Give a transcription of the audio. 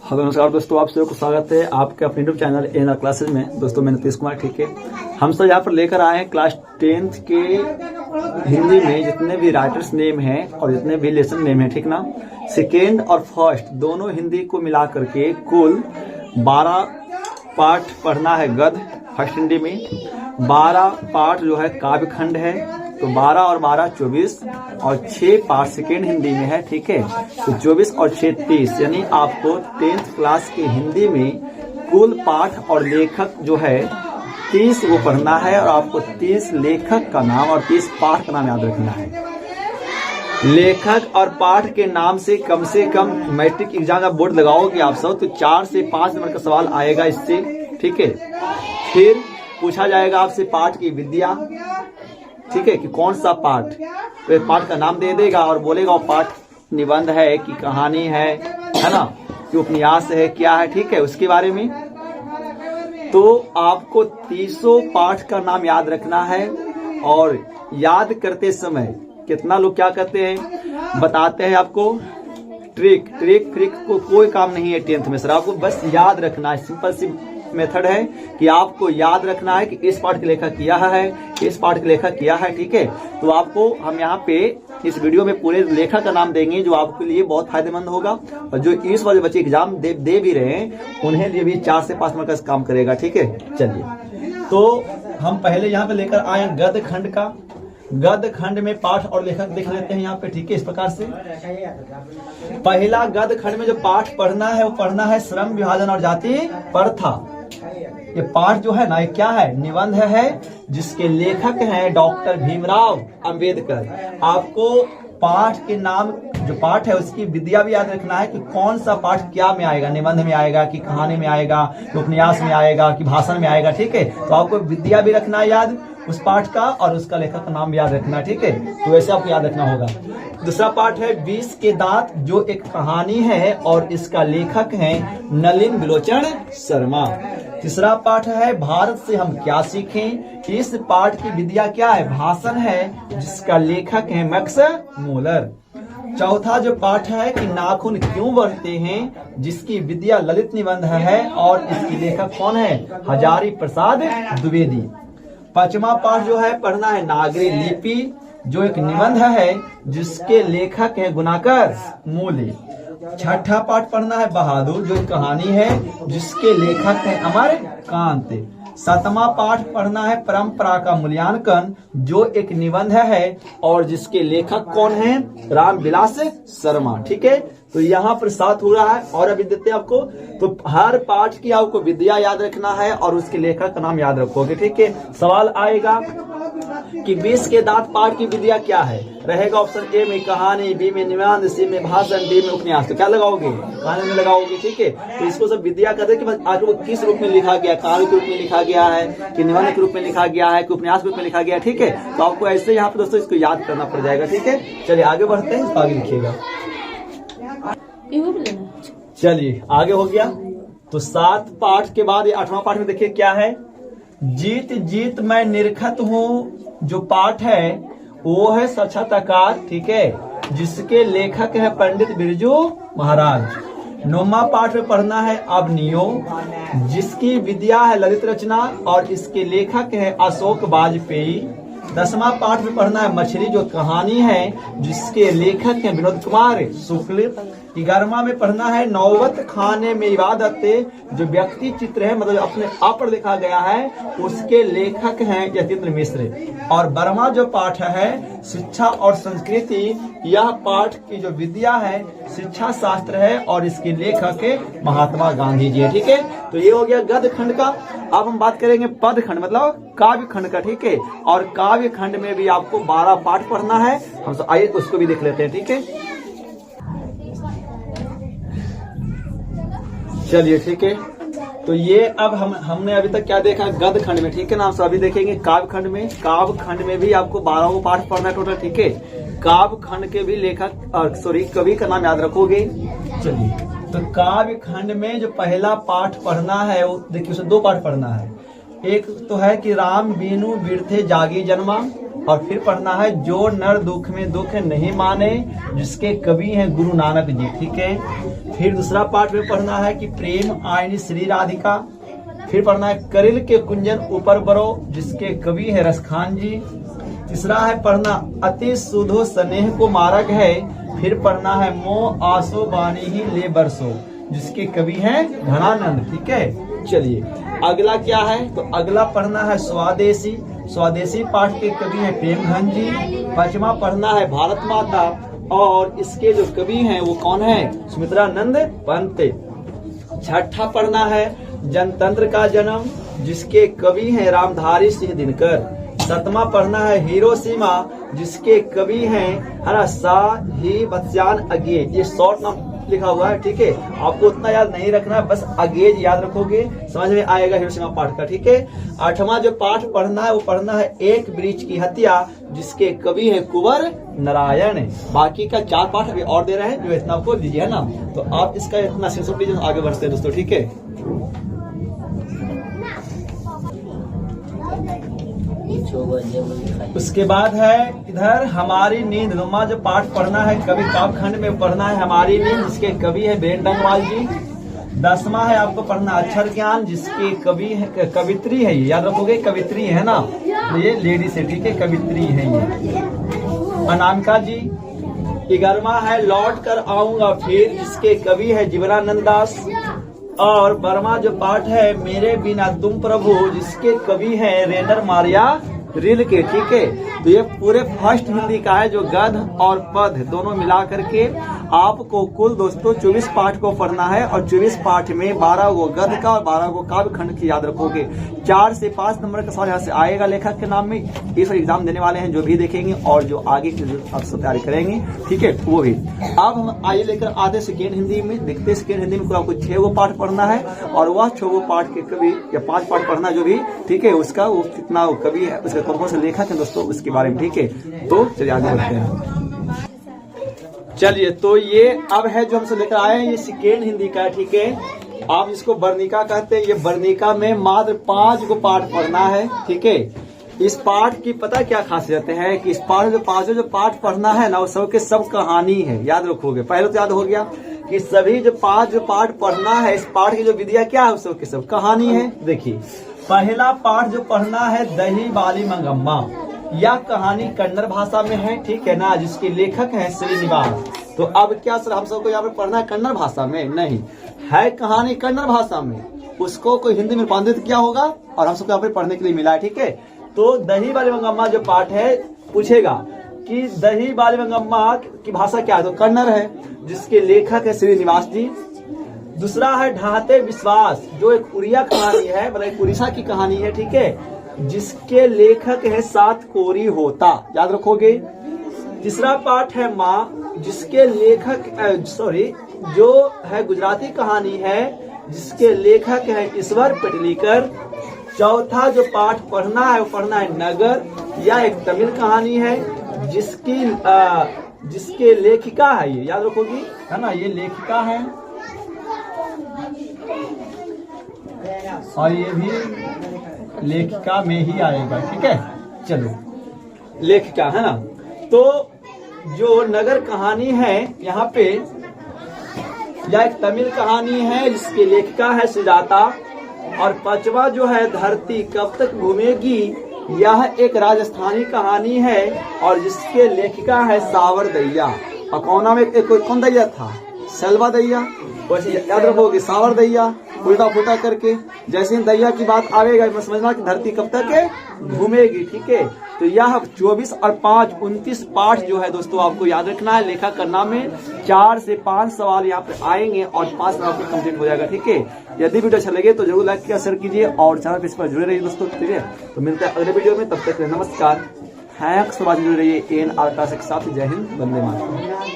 Hello नमस्कार दोस्तों, आप सभी को स्वागत है आपके अपने यूट्यूब चैनल एनआर क्लासेज में। दोस्तों मैं नीतीश कुमार, ठीक है। हम सब यहाँ पर लेकर आए हैं क्लास 10th के हिंदी में जितने भी राइटर्स नेम हैं और जितने भी लेसन नेम हैं, ठीक ना। सेकेंड और फर्स्ट दोनों हिंदी को मिला करके कुल 12 पाठ पढ़ना है गद्य फर्स्ट हिंदी में। 12 पाठ जो है काव्य खंड है, तो 12 और 12 24 और 6 पाठ सेकेंड हिंदी में है, ठीक है। तो 24 और 6 30, यानी आपको 10th क्लास के हिंदी में कुल पाठ और लेखक जो है 30 वो पढ़ना है और आपको 30 लेखक का नाम और 30 पाठ का नाम याद रखना है। लेखक और पाठ के नाम से कम मैट्रिक एग्जाम का बोर्ड लगाओगे आप सब तो 4 से 5 नंबर का सवाल आएगा इससे, ठीक है। फिर पूछा जाएगा आपसे पाठ की विद्या, ठीक है, कि कौन सा पाठ, तो पाठ का नाम दे देगा और बोलेगा वो पाठ निबंध है कि कहानी है ना, कि उपन्यास है, क्या है, ठीक है, उसके बारे में। तो आपको 30 पाठ का नाम याद रखना है। और याद करते समय कितना लोग क्या करते हैं, बताते हैं आपको ट्रिक को कोई काम नहीं है 10th में सर, आपको बस याद रखना है। सिंपल सी मेथड है कि आपको याद रखना है कि इस पाठ के लेखक किया है, इस पाठ के लेखक किया है, ठीक है। तो आपको हम यहाँ पे इस वीडियो में पूरे लेखक का नाम देंगे जो आपके लिए बहुत फायदेमंद होगा और जो इस वाले बच्चे एग्जाम दे भी रहे हैं उन्हें लिए भी 4 से 5 नंबर का काम करेगा, ठीक है। चलिए, तो हम पहले यहाँ पे लेकर आए गद्य खंड का। गद्य खंड में पाठ और लेखक देख लेते हैं यहाँ पे, ठीक है, इस प्रकार से। पहला गद्य खंड में जो पाठ पढ़ना है वो पढ़ना है श्रम विभाजन और जाति प्रथा। ये पाठ जो है ना, ये क्या है, निबंध है जिसके लेखक हैं डॉक्टर भीमराव अंबेडकर। आपको पाठ के नाम, जो पाठ है उसकी विद्या भी याद रखना है कि कौन सा पाठ क्या में आएगा, निबंध में आएगा कि कहानी में आएगा कि उपन्यास में आएगा कि भाषण में आएगा, ठीक है। तो आपको विद्या भी रखना है याद उस पाठ का और उसका लेखक का नाम भी याद रखना, ठीक है। तो वैसे आपको याद रखना होगा। दूसरा पाठ है 20 के दांत, जो एक कहानी है और इसका लेखक है नलिन विलोचन शर्मा। तीसरा पाठ है भारत से हम क्या सीखें, इस पाठ की विद्या क्या है, भाषण है, जिसका लेखक है मैक्स मूलर। चौथा जो पाठ है कि नाखून क्यों बढ़ते हैं, जिसकी विद्या ललित निबंध है और इसकी लेखक कौन है, हजारी प्रसाद द्विवेदी। पांचवा पाठ जो है पढ़ना है नागरी लिपि, जो एक निबंध है जिसके लेखक है गुणाकर मूले। छठा पाठ पढ़ना है बहादुर, जो एक कहानी है जिसके लेखक है अमरकांत। सातवां पाठ पढ़ना है परंपरा का मूल्यांकन, जो एक निबंध है और जिसके लेखक कौन है, रामविलास शर्मा, ठीक है। तो यहाँ पर 7 हो रहा है और अभी देते हैं आपको। तो हर पाठ की आपको विद्या याद रखना है और उसके लेखक का नाम याद रखोगे, ठीक है। सवाल आएगा कि 20 के दांत पाठ की विद्या क्या है, रहेगा ऑप्शन ए में कहानी, बी में निबंध, सी में भाषण, डी में उपन्यास। तो क्या लगाओगे, कहानी में लगाओगे, ठीक है। तो इसको सब विद्या कहते हैं कि आगे वो किस रूप में लिखा गया, कहानी के रूप में लिखा गया है कि निबंध के रूप में लिखा गया है कि उपन्यास के रूप में लिखा गया, ठीक है। तो आपको ऐसे यहाँ पे दोस्तों इसको याद करना पड़ जाएगा, ठीक है। चलिए आगे बढ़ते हैं, आगे लिखिएगा। चलिए आगे हो गया। तो 7 पाठ के बाद 8वां पाठ में देखिए क्या है, जीत जीत मैं निरखत हूँ, जो पाठ है वो है साक्षात्कार, ठीक है, जिसके लेखक है पंडित बिरजू महाराज। 9वां पाठ में पढ़ना है अवनियो, जिसकी विद्या है ललित रचना और इसके लेखक है अशोक वाजपेयी। 10वां पाठ में पढ़ना है मछली, जो कहानी है जिसके लेखक है विनोद कुमार शुक्ल। 11वां में पढ़ना है नौबत खाने में इबादत, जो व्यक्ति चित्र है, मतलब अपने आप पर लिखा गया है, उसके लेखक हैं यतीन्द्र मिश्र। और 12वां जो पाठ है शिक्षा और संस्कृति, यह पाठ की जो विद्या है शिक्षा शास्त्र है और इसके लेखक है महात्मा गांधी जी, ठीक है। तो ये हो गया गद्य खंड का। अब हम बात करेंगे पद खंड, मतलब काव्य खंड का, ठीक है। और काव्य खंड में भी आपको 12 पाठ पढ़ना है। हम आइए उसको भी देख लेते हैं, ठीक है। चलिए ठीक है, तो ये अब हमने अभी तक क्या देखा गद्य खंड में, ठीक है ना। हम सब अभी देखेंगे काव्य खंड में। काव्य खंड में भी आपको 12 पाठ पढ़ना है टोटल, ठीक है। काव्य खंड के भी लेखक कवि का नाम याद रखोगे। चलिए, तो काव्य खंड में जो पहला पाठ पढ़ना है वो देखिए, उसे 2 पाठ पढ़ना है। एक तो है कि राम बीनु बिरथे जागी जन्मा, और फिर पढ़ना है जो नर दुख में दुख नहीं माने, जिसके कवि हैं गुरु नानक जी। ठीक है। फिर दूसरा पाठ में पढ़ना है कि प्रेम आईनी श्री राधिका। फिर पढ़ना है करिल के कुंजन ऊपर बरो, जिसके कवि है रसखान जी। तीसरा है पढ़ना अति सुधो स्नेह को मार्ग है। फिर पढ़ना है मोह आसो बानी ही ले बरसो, जिसके कवि हैं घनानंद। ठीक है। चलिए अगला क्या है, तो अगला पढ़ना है स्वदेशी। स्वदेशी पाठ के कवि हैं प्रेमघन जी। पांचवा पढ़ना है भारत माता, और इसके जो कवि हैं वो कौन है, सुमित्रानंद पंत। छठा पढ़ना है जनतंत्र का जन्म, जिसके कवि हैं रामधारी सिंह दिनकर। सातवां पढ़ना है हिरोशिमा, जिसके कवि हैं ही बच्चान अगेज। ये शॉर्ट नाम लिखा हुआ है। ठीक है। आपको उतना याद नहीं रखना है, बस अगेज याद रखोगे, समझ में आएगा हिरोशिमा पाठ का। ठीक है। आठवां जो पाठ पढ़ना है वो पढ़ना है एक वृक्ष की हत्या, जिसके कवि है कुंवर नारायण। बाकी का 4 पाठ अभी और दे रहे हैं, जो इतना आपको लीजिए ना, तो आप इसका इतना शीर्षक लीजिए, आगे बढ़ते हैं दोस्तों। ठीक है। उसके बाद है इधर हमारी नींद नुमा जो पाठ पढ़ना है कवि काव्यखंड में पढ़ना है हमारी नींद, जिसके कवि है बेन डंगवाल जी। 10वां है आपको पढ़ना अक्षर ज्ञान, जिसके कवि है कवित्री है, ये याद रखोगे कवित्री है ना, ये लेडीज है। ठीक है। कवित्री है ये अनामिका जी। 11वां है लौट कर आऊंगा फिर, जिसके कवि है जीवनानंद दास। और 12वां जो पाठ है मेरे बिना तुम प्रभु, जिसके कवि हैं रेनर मारिया रील के। ठीक है। तो ये पूरे फर्स्ट हिंदी का है, जो गद्य और पद दोनों मिला करके आपको कुल दोस्तों 24 पाठ को पढ़ना है, और 24 पाठ में 12 को गद्य का और 12 को काव्य खंड की याद रखोगे। 4 से 5 नंबर का सवाल यहाँ से आएगा लेखक के नाम में। ये सब एग्जाम देने वाले हैं, जो भी देखेंगे और जो आगे की आप सब तैयारी करेंगे। ठीक है। वो भी अब हम आइए लेकर आधे सेकेंड हिंदी में देखते। सेकेंड हिंदी में आपको 6 गो पाठ पढ़ना है, और वह 6 गो पाठ के कवि या 5 पाठ पढ़ना जो भी। ठीक है। उसका वो कितना कवि है, उसका कौन से लेखक है दोस्तों, उसके बारे में। ठीक है। तो चलिए आगे बढ़ते हैं। चलिए तो ये अब है जो हमसे लेकर आए हैं, ये सेकेंड हिंदी का। ठीक है। आप इसको वर्णिका कहते हैं। ये वर्णिका में मात्र 5 को पाठ पढ़ना है। ठीक है। इस पाठ की पता क्या खासियत है कि इस पाठ जो 5 जो पाठ पढ़ना है ना, वो सब के सब कहानी है, याद रखोगे। पहले तो याद हो गया कि सभी जो 5 जो पाठ पढ़ना है, इस पाठ की जो विधिया क्या है, सब के सब कहानी है। देखिए पहला पाठ जो पढ़ना है दही बाली मंगम्मा, यह कहानी कन्नड़ भाषा में है। ठीक है ना, जिसके लेखक हैं श्रीनिवास। तो अब क्या सर हम सबको यहाँ पे पढ़ना है कन्नड़ भाषा में? नहीं है, कहानी कन्नड़ भाषा में, उसको कोई हिंदी में रूपांतरित किया होगा और हम सबको यहाँ पे पढ़ने के लिए मिला है। ठीक है। तो दही बाली मंगम्मा जो पाठ है, पूछेगा कि दही बाली मंगम्मा की भाषा क्या है, तो कन्नड़ है, जिसके लेखक है श्रीनिवास जी। दूसरा है ढाते विश्वास, जो एक उड़िया कहानी है, मतलब एक उड़ीसा की कहानी है। ठीक है। जिसके लेखक है सात कोरी होता, याद रखोगे। तीसरा पाठ है माँ, जिसके लेखक जो है गुजराती कहानी है, जिसके लेखक है ईश्वर पेटलीकर। चौथा जो पाठ पढ़ना है वो पढ़ना है नगर, यह एक तमिल कहानी है, जिसके लेखिका है, ये याद रखोगी है ना, ये लेखिका है, और ये भी लेखिका में ही आएगा। ठीक है। चलो लेखिका है ना। तो जो नगर कहानी है यहाँ पे, यह एक तमिल कहानी है, जिसकी लेखिका है सुजाता। और 5वां जो है धरती कब तक घूमेगी, यह एक राजस्थानी कहानी है, और जिसके लेखिका है सावर दैया। और कौन में कौन दैया था, सलवा दैया। वैसे याद रखोगे सावर दैया, उल्टा फुल्टा करके। जैसे ही दैया की बात आएगा मैं समझना कि धरती कब तक घूमेगी। ठीक है। तो यह 24 और 5 29 पाठ जो है दोस्तों आपको याद रखना है। लेखा करना में 4 से 5 सवाल यहाँ पे आएंगे और 5 सवाल आपको कंप्लीट हो जाएगा। ठीक है। यदि वीडियो अच्छा लगे तो जरूर लाइक शेयर कीजिए और चैनल पे इस पर जुड़े रहिए दोस्तों। ठीक है। तो मिलते हैं अगले वीडियो में, तब तक नमस्कार। Thanks for watching. जुड़े रहिए ANR क्लासेस के साथ। जय हिंद, वंदे मातरम।